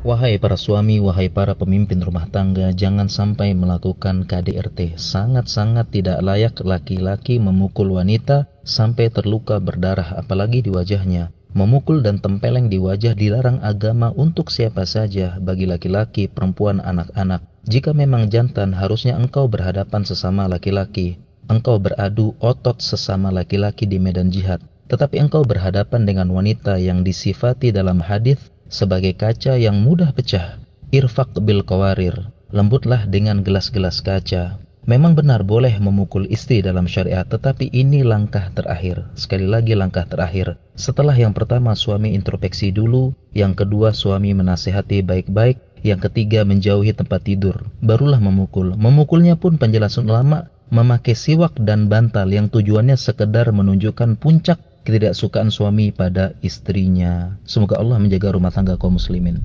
Wahai para suami, wahai para pemimpin rumah tangga, jangan sampai melakukan KDRT. Sangat-sangat tidak layak laki-laki memukul wanita sampai terluka berdarah, apalagi di wajahnya. Memukul dan tempeleng di wajah dilarang agama untuk siapa saja, bagi laki-laki, perempuan, anak-anak. Jika memang jantan, harusnya engkau berhadapan sesama laki-laki. Engkau beradu otot sesama laki-laki di medan jihad. Tetapi engkau berhadapan dengan wanita yang disifati dalam hadis sebagai kaca yang mudah pecah. Irfaq bil qawarir, lembutlah dengan gelas-gelas kaca. Memang benar boleh memukul istri dalam syariat, tetapi ini langkah terakhir. Sekali lagi langkah terakhir. Setelah yang pertama suami introspeksi dulu, yang kedua suami menasihati baik-baik, yang ketiga menjauhi tempat tidur, barulah memukul. Memukulnya pun penjelasan ulama memakai siwak dan bantal yang tujuannya sekedar menunjukkan puncak ketidaksukaan suami pada istrinya. Semoga Allah menjaga rumah tangga kaum muslimin.